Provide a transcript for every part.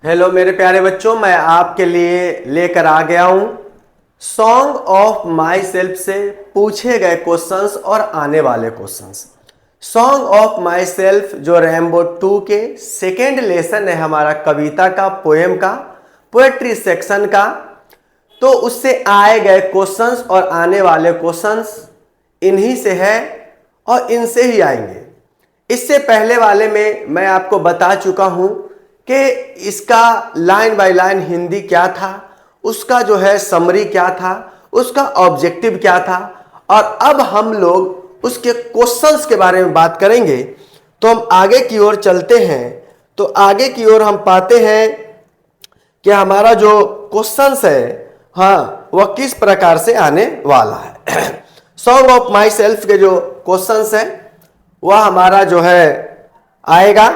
Hello मेरे प्यारे बच्चों, मैं आपके लिए लेकर आ गया हूं सॉन्ग ऑफ माई सेल्फ से पूछे गए क्वेश्चंस और आने वाले questions. Song of my self जो रैम्बो 2 के सेकेंड लेसन है हमारा, कविता का, पोएम का, पोएट्री सेक्शन का। तो उससे आए गए क्वेश्चंस और आने वाले क्वेश्चंस इन्हीं से है और इनसे ही आएंगे। इससे पहले वाले में मैं आपको बता चुका हूं कि इसका लाइन बाय लाइन हिंदी क्या था, उसका जो है समरी क्या था, उसका ऑब्जेक्टिव क्या था, और अब हम लोग उसके क्वेश्चंस के बारे में बात करेंगे। तो हम आगे की ओर चलते हैं। तो आगे की ओर हम पाते हैं कि हमारा जो क्वेश्चंस है वह किस प्रकार से आने वाला है। सॉन्ग ऑफ माई सेल्फ के जो क्वेश्चंस है वह हमारा जो है आएगा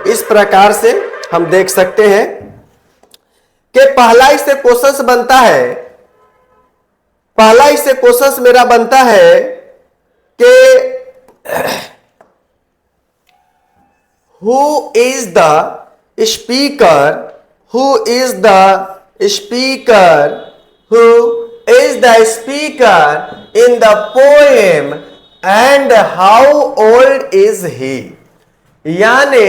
इस प्रकार से। हम देख सकते हैं कि पहला इससे क्वेश्चंस बनता है, मेरा बनता है कि who is the speaker, who is the speaker in the poem and how old is he. यानी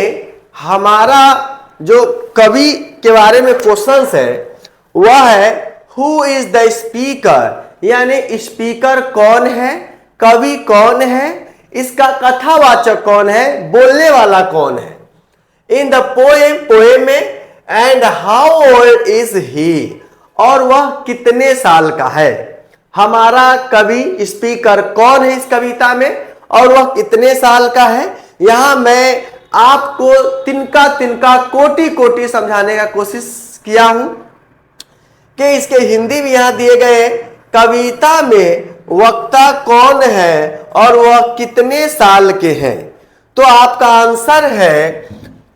हमारा जो कवि के बारे में क्वेश्चंस है वह है हु इज द स्पीकर, यानी स्पीकर कौन है, कवि कौन है, इसका कथावाचक कौन है, बोलने वाला कौन है इन द पोएम में, and how old is he, और वह कितने साल का है। हमारा कवि स्पीकर कौन है इस कविता में और वह कितने साल का है। यहां मैं आपको तिनका तिनका कोटि कोटि समझाने का कोशिश किया हूं कि इसके हिंदी भी यहां दिए गए। कविता में वक्ता कौन है और वह कितने साल के हैं। तो आपका आंसर है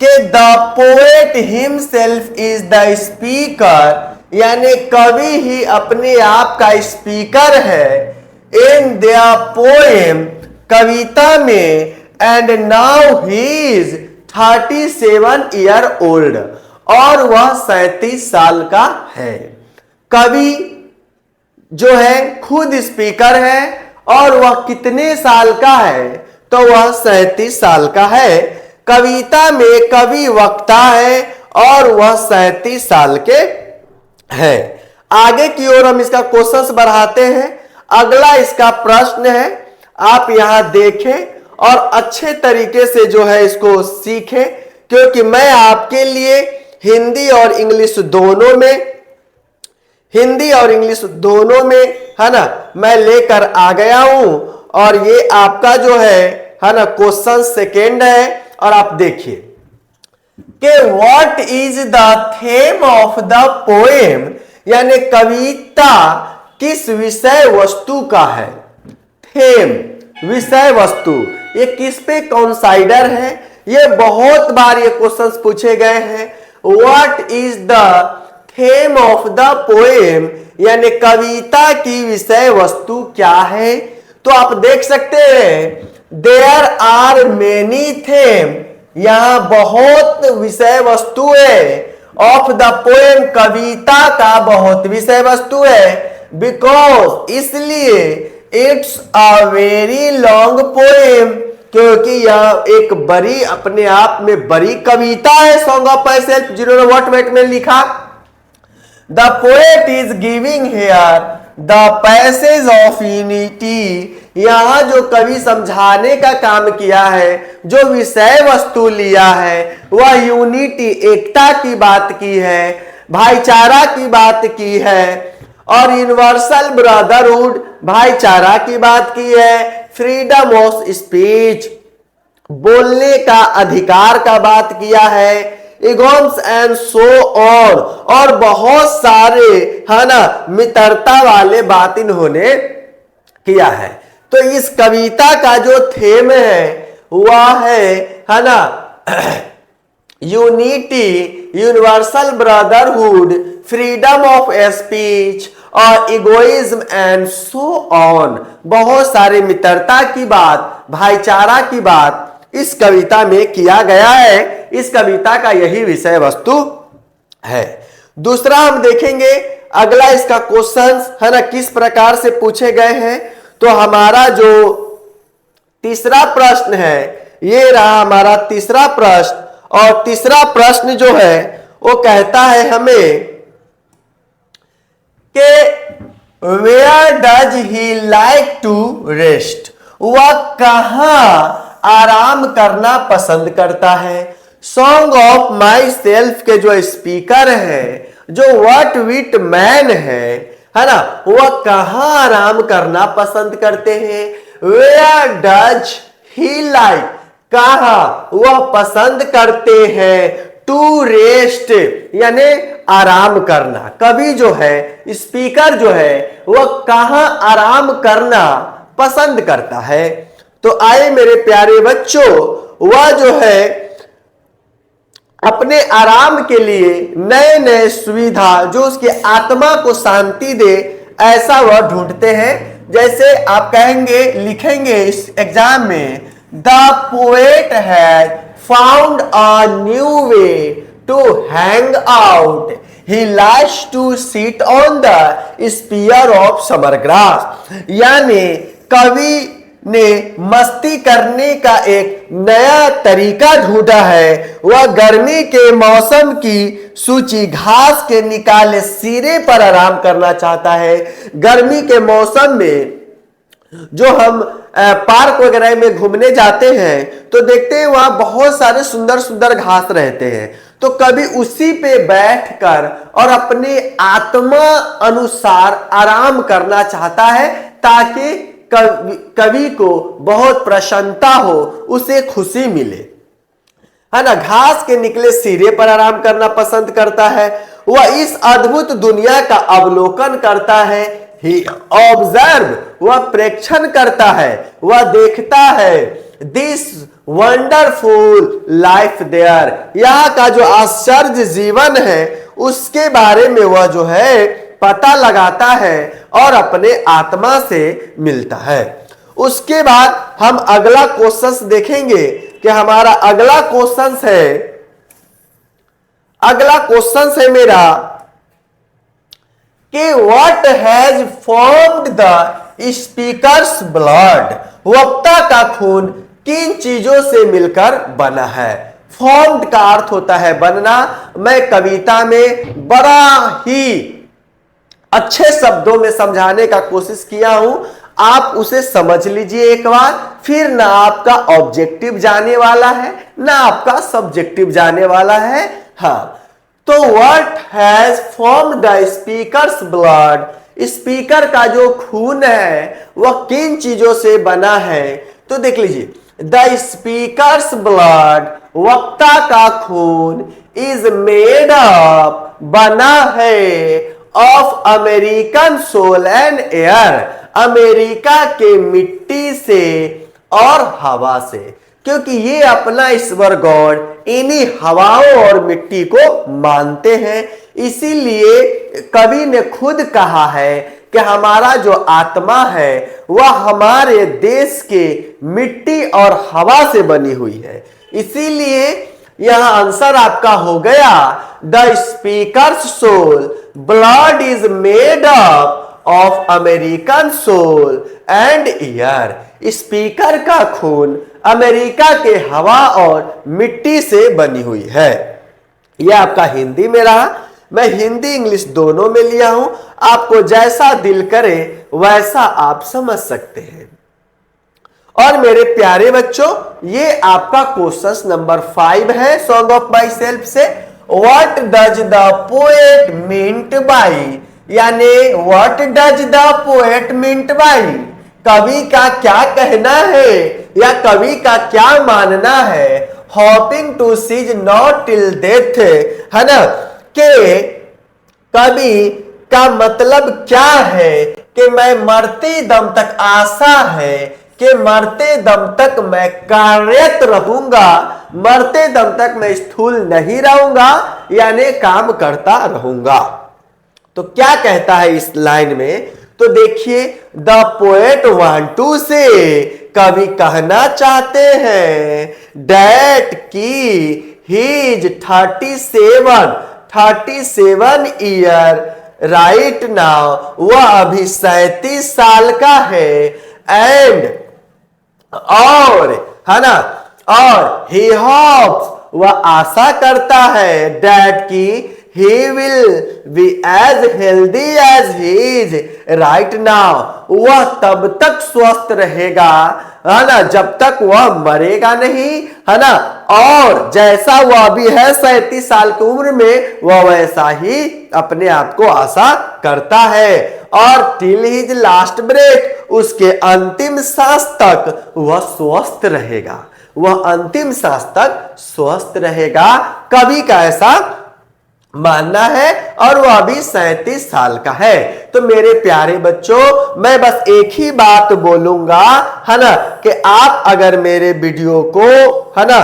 कि the poet himself is the speaker, यानी कवि ही अपने आप का स्पीकर है इन द पोएम, कविता में, and now he is 37 year old, और वह 37 साल का है। कवि जो है खुद स्पीकर है और वह कितने साल का है, तो वह 37 साल का है। कविता में कवि वक्ता है और वह 37 साल के है। आगे की ओर हम इसका क्वेश्चंस बढ़ाते हैं। अगला इसका प्रश्न है, आप यहां देखें और अच्छे तरीके से जो है इसको सीखें, क्योंकि मैं आपके लिए हिंदी और इंग्लिश दोनों में है ना मैं लेकर आ गया हूं। और ये आपका जो है ना क्वेश्चन सेकेंड है। और आप देखिए कि what is the theme of the poem, यानी कविता किस विषय वस्तु का है। थीम, विषय वस्तु, ये किस पे कंसाइडर है। ये बहुत बार ये क्वेश्चंस पूछे गए हैं। What is the theme of the poem, यानी कविता की विषय वस्तु क्या है। तो आप देख सकते हैं देयर आर मेनी थीम, यहां बहुत विषय वस्तु है। ऑफ द पोएम, कविता का बहुत विषय वस्तु है। बिकॉज, इसलिए, it's a very long poem, क्योंकि यह एक बड़ी, अपने आप में बड़ी कविता है। सॉन्ग ऑफ माई सेल्फ जिन्होंने व्हाट में लिखा, the poet is giving here the passage of unity, यहां जो कवि समझाने का काम किया है, जो विषय वस्तु लिया है, वह यूनिटी, एकता की बात की है, भाईचारा की बात की है, और यूनिवर्सल ब्रदरहुड, भाईचारा की बात की है, फ्रीडम ऑफ स्पीच, बोलने का अधिकार का बात किया है, इगोम्स एंड सो ऑन, और बहुत सारे है ना मित्रता वाले बात इन्होंने किया है। तो इस कविता का जो थीम है वह है ना unity, universal brotherhood, freedom of speech और इगोइज्म एंड सो ऑन, बहुत सारे मित्रता की बात, भाईचारा की बात इस कविता में किया गया है। इस कविता का यही विषय वस्तु है। दूसरा हम देखेंगे अगला इसका क्वेश्चन है ना किस प्रकार से पूछे गए हैं। तो हमारा जो तीसरा प्रश्न है ये रहा हमारा तीसरा प्रश्न, और तीसरा प्रश्न जो है वो कहता है हमें कि where does he like to rest, वह कहां आराम करना पसंद करता है। सॉन्ग ऑफ माई सेल्फ के जो स्पीकर है, जो व्हाट विट मैन है ना, वह कहां आराम करना पसंद करते हैं। वेयर डज ही लाइक, कहां वह पसंद करते हैं टू रेस्ट यानी आराम करना। कवि जो है स्पीकर जो है वह कहां आराम करना पसंद करता है। तो आए मेरे प्यारे बच्चों, वह जो है अपने आराम के लिए नए नए सुविधा जो उसकी आत्मा को शांति दे ऐसा वह ढूंढते हैं। जैसे आप कहेंगे लिखेंगे इस एग्जाम में, the poet has found a new way to hang out, he likes to sit on the spear of summer grass. यानी कवि ने मस्ती करने का एक नया तरीका ढूंढा है। वह गर्मी के मौसम की सूची घास के निकाले सिरे पर आराम करना चाहता है। गर्मी के मौसम में जो हम पार्क वगैरह में घूमने जाते हैं तो देखते हैं वहां बहुत सारे सुंदर सुंदर घास रहते हैं, तो कभी उसी पे बैठकर और अपने आत्मा अनुसार आराम करना चाहता है ताकि कवि को बहुत प्रसन्नता हो, उसे खुशी मिले, है ना। घास के निकले सिरे पर आराम करना पसंद करता है। वह इस अद्भुत दुनिया का अवलोकन करता है। ही ऑब्जर्व, वह प्रेक्षण करता है, वह देखता है। दिस वंडरफुल लाइफ देयर, यहाँ का जो आश्चर्य जीवन है उसके बारे में वह जो है पता लगाता है और अपने आत्मा से मिलता है। उसके बाद हम अगला क्वेश्चन देखेंगे कि हमारा अगला क्वेश्चन है मेरा कि what has formed the speakers blood, वक्ता का खून किन चीजों से मिलकर बना है। फॉर्म्ड का अर्थ होता है बनना। मैं कविता में बड़ा ही अच्छे शब्दों में समझाने का कोशिश किया हूं, आप उसे समझ लीजिए एक बार, फिर ना आपका ऑब्जेक्टिव जाने वाला है ना आपका सब्जेक्टिव जाने वाला है। हाँ, तो what has formed the speakers blood, speaker का जो खून है वह किन चीजों से बना है। तो देख लीजिए, द स्पीकर्स ब्लड, वक्ता का खून, इज मेड अप, बना है, of American soil and air, America के मिट्टी से और हवा से, क्योंकि ये अपना ईश्वर गॉड इन्हीं हवाओं और मिट्टी को मानते हैं। इसीलिए कवि ने खुद कहा है कि हमारा जो आत्मा है वह हमारे देश के मिट्टी और हवा से बनी हुई है। इसीलिए यह आंसर आपका हो गया, the speaker's soul blood is made up of American soil and air, speaker का खून अमेरिका के हवा और मिट्टी से बनी हुई है। यह आपका हिंदी में रहा। मैं हिंदी इंग्लिश दोनों में लिया हूं, आपको जैसा दिल करे वैसा आप समझ सकते हैं। और मेरे प्यारे बच्चों, ये आपका क्वेश्चन नंबर 5 है सॉन्ग ऑफ माई सेल्फ से। What does the poet meant by, यानी what does the poet meant by, कवि का क्या कहना है या कवि का क्या मानना है। Hoping to cease not till death, है ना, कि कवि का मतलब क्या है कि मैं मरते दम तक, आशा है कि मरते दम तक मैं कार्यरत रहूंगा, मरते दम तक मैं स्थूल नहीं रहूंगा, यानी काम करता रहूंगा। तो क्या कहता है इस लाइन में, तो देखिए, the poet want to say, कवि कहना चाहते हैं, डैट की he is 37, 37 year right now, वह अभी 37 साल का है। एंड और है ना, और ही होप्स, वह आशा करता है, दैट की he will be as healthy as he is right now, वह तब तक स्वस्थ रहेगा, है ना, जब तक वह मरेगा नहीं, है ना, और जैसा वह अभी है 37 साल की उम्र में, वह वैसा ही अपने आप को आशा करता है। और टिल हिज लास्ट ब्रेथ, उसके अंतिम सांस तक वह स्वस्थ रहेगा, वह अंतिम सांस तक स्वस्थ रहेगा। कवि का ऐसा मानना है, और वह अभी 37 साल का है। तो मेरे प्यारे बच्चों, मैं बस एक ही बात बोलूंगा, है ना, कि आप अगर मेरे वीडियो को, है ना,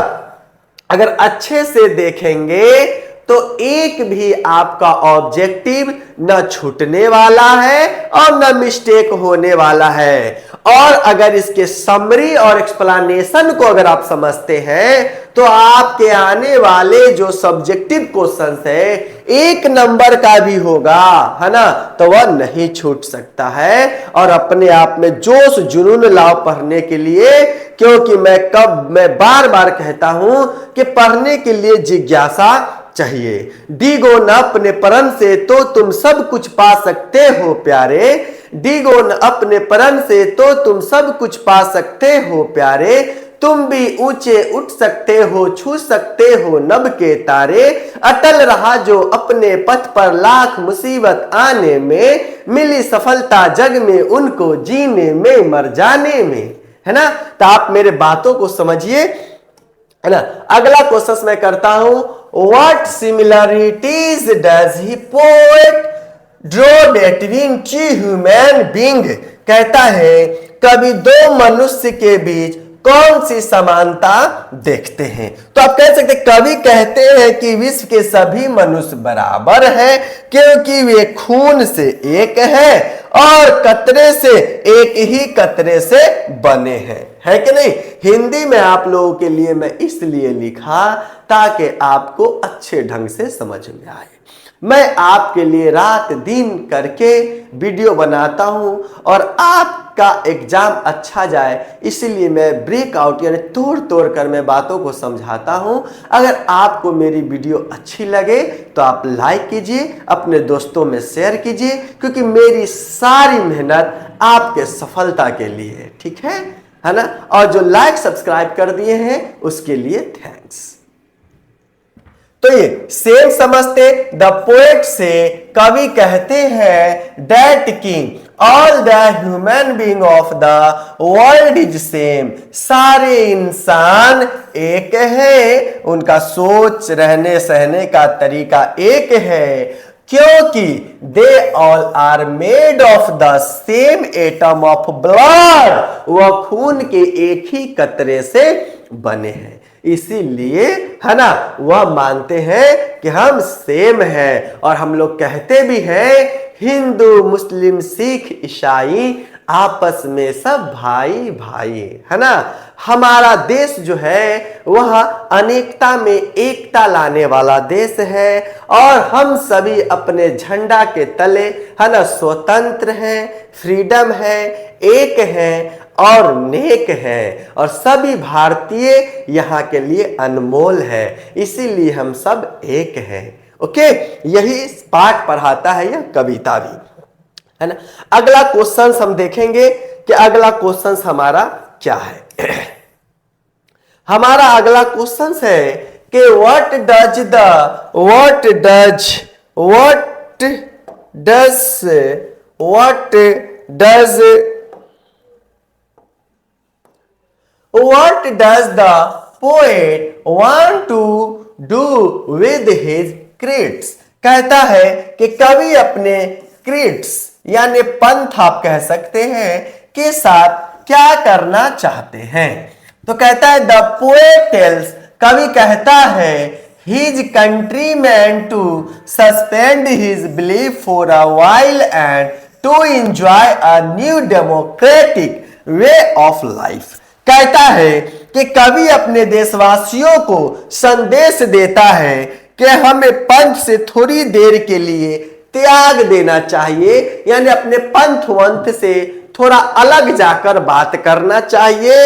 अगर अच्छे से देखेंगे तो एक भी आपका ऑब्जेक्टिव न छूटने वाला है और न मिस्टेक होने वाला है। और अगर इसके समरी और एक्सप्लेनेशन को अगर आप समझते हैं तो आपके आने वाले जो सब्जेक्टिव क्वेश्चंस है 1 नंबर का भी होगा, है ना, तो वह नहीं छूट सकता है। और अपने आप में जोश जुनून लाओ पढ़ने के लिए, क्योंकि मैं बार बार कहता हूं कि पढ़ने के लिए जिज्ञासा चाहिए। डीगो न अपने परन से तो तुम सब कुछ पा सकते हो प्यारे, डीगो न अपने परन से तो तुम सब कुछ पा सकते हो प्यारे, तुम भी ऊंचे उठ सकते हो, छू सकते हो नभ के तारे, अटल रहा जो अपने पथ पर लाख मुसीबत आने में, मिली सफलता जग में उनको जीने में मर जाने में, है ना। तो आप मेरे बातों को समझिए, है ना। अगला क्वेश्चन मैं करता हूं, what similarities does he poet draw between two human being, कहता है कभी दो मनुष्य के बीच कौन सी समानता देखते हैं। तो आप कह सकते, कवि कहते हैं कि विश्व के सभी मनुष्य बराबर हैं, क्योंकि वे खून से एक है और कतरे से एक ही कतरे से बने हैं, है कि नहीं। हिंदी में आप लोगों के लिए मैं इसलिए लिखा ताकि आपको अच्छे ढंग से समझ में आए। मैं आपके लिए रात दिन करके वीडियो बनाता हूं और आपका एग्जाम अच्छा जाए, इसलिए मैं ब्रेकआउट यानी तोड़ तोड़ कर मैं बातों को समझाता हूं। अगर आपको मेरी वीडियो अच्छी लगे तो आप लाइक कीजिए, अपने दोस्तों में शेयर कीजिए, क्योंकि मेरी सारी मेहनत आपके सफलता के लिए, ठीक है ना। और जो लाइक सब्सक्राइब कर दिए हैं उसके लिए थैंक्स। तो ये सेम समझते, द पोएट से कवि कहते हैं that king all the human being of the world is same, सारे इंसान एक है, उनका सोच रहने सहने का तरीका एक है, क्योंकि they all are made of the same atom of blood, वह खून के एक ही कतरे से बने हैं, इसीलिए, है ना, वह मानते हैं कि हम सेम हैं। और हम लोग कहते भी हैं हिंदू मुस्लिम सिख ईसाई आपस में सब भाई भाई, है ना। हमारा देश जो है वह अनेकता में एकता लाने वाला देश है, और हम सभी अपने झंडा के तले, है ना, स्वतंत्र हैं, फ्रीडम है, एक है और नेक है, और सभी भारतीय यहाँ के लिए अनमोल है, इसीलिए हम सब एक हैं। ओके, यही पाठ पढ़ाता है यह कविता भी, है ना। अगला क्वेश्चन हम देखेंगे कि अगला क्वेश्चन हमारा क्या है। हमारा अगला क्वेश्चन है कि what does the poet want to do with his creeds, कहता है कि कवि अपने क्रीड्स यानी पंथ आप कह सकते हैं के साथ क्या करना चाहते हैं। तो कहता है द पोएट टेल्स, कवि कहता है his countrymen to suspend his belief for a while and to enjoy a new democratic way of life, कहता है कि कवि अपने देशवासियों को संदेश देता है कि हमें पंथ से थोड़ी देर के लिए त्याग देना चाहिए, यानी अपने पंथ वंथ से थोड़ा अलग जाकर बात करना चाहिए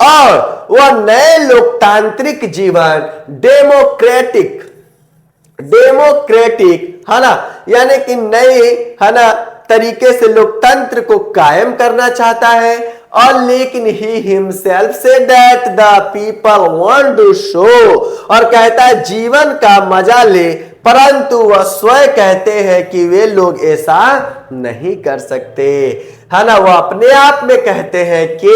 और वह नए लोकतांत्रिक जीवन डेमोक्रेटिक है ना, यानी कि नए है ना तरीके से लोकतंत्र को कायम करना चाहता है। और लेकिन he himself say that the people want to show, और कहता है जीवन का मजा ले, परंतु वह स्वयं कहते हैं कि वे लोग ऐसा नहीं कर सकते, है ना। वो अपने आप में कहते हैं कि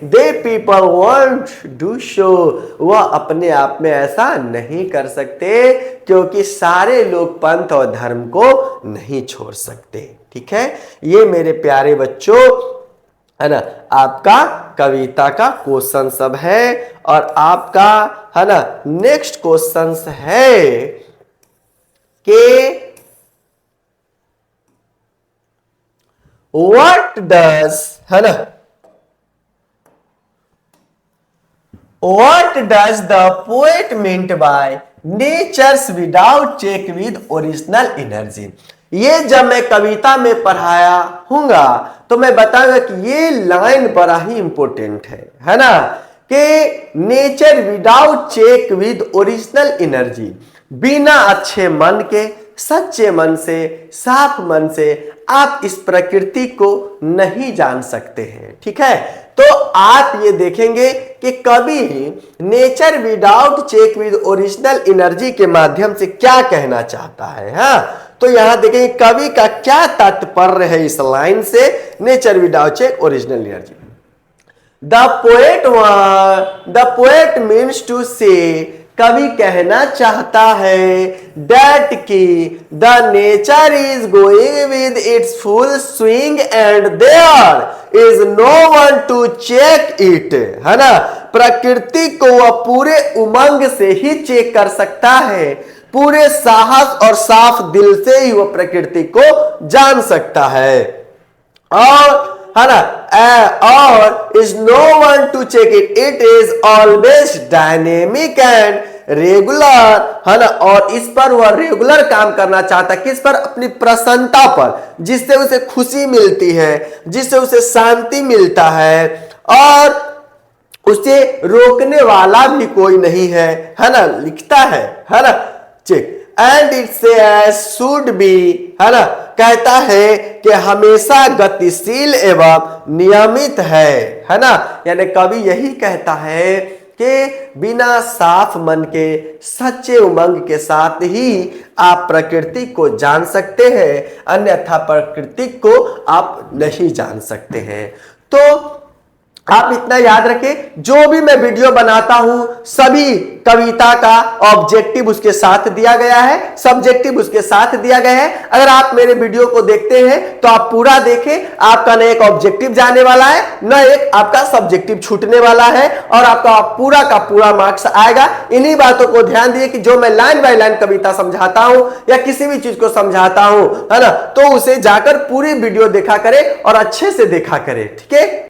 they people want do show, वह अपने आप में ऐसा नहीं कर सकते क्योंकि सारे लोग पंथ और धर्म को नहीं छोड़ सकते। ठीक है, ये मेरे प्यारे बच्चों है ना आपका कविता का क्वेश्चन सब है। और आपका है ना नेक्स्ट क्वेश्चन है कि व्हाट डज है ना what does the poet meant by nature's without check with original energy. ये जब मैं कविता में पढ़ाया हूंगा तो मैं बताऊंगा कि ये लाइन बड़ा ही इंपॉर्टेंट है ना, कि nature without check with original energy, बिना अच्छे मन के, सच्चे मन से, साफ मन से आप इस प्रकृति को नहीं जान सकते हैं। ठीक है, तो आप ये देखेंगे कि कवि nature without check with original energy के माध्यम से क्या कहना चाहता है। हाँ, तो यहां देखेंगे कवि का क्या तात्पर्य है इस लाइन से, nature without check original energy. The poet means to say, कवि कहना चाहता है दैट कि the nature is going with its full swing and there is no one to check it, है ना। प्रकृति को वह पूरे उमंग से ही चेक कर सकता है, पूरे साहस और साफ दिल से ही वह प्रकृति को जान सकता है। और है ना और is no one to check it, it is always dynamic and regular, है ना। और इस पर वह रेगुलर काम करना चाहता है, किस पर, अपनी प्रसन्नता पर, जिससे उसे खुशी मिलती है, जिससे उसे शांति मिलता है और उसे रोकने वाला भी कोई नहीं है ना। लिखता है ना check and its should be, है ना, कहता है कि हमेशा गतिशील एवं नियमित है ना। यानी कवि यही कहता है कि बिना साफ मन के, सच्चे उमंग के साथ ही आप प्रकृति को जान सकते हैं, अन्यथा प्रकृति को आप नहीं जान सकते हैं। तो आप इतना याद रखें, जो भी मैं वीडियो बनाता हूं सभी कविता का ऑब्जेक्टिव उसके साथ दिया गया है, सब्जेक्टिव उसके साथ दिया गया है। अगर आप मेरे वीडियो को देखते हैं तो आप पूरा देखें, आपका न एक ऑब्जेक्टिव जाने वाला है, न एक आपका सब्जेक्टिव छूटने वाला है और आपका पूरा का पूरा मार्क्स आएगा। इन्हीं बातों को ध्यान दिए कि जो मैं लाइन बाय लाइन कविता समझाता हूं या किसी भी चीज को समझाता हूं, है ना, तो उसे जाकर पूरी वीडियो देखा करें और अच्छे से देखा करें। ठीक है।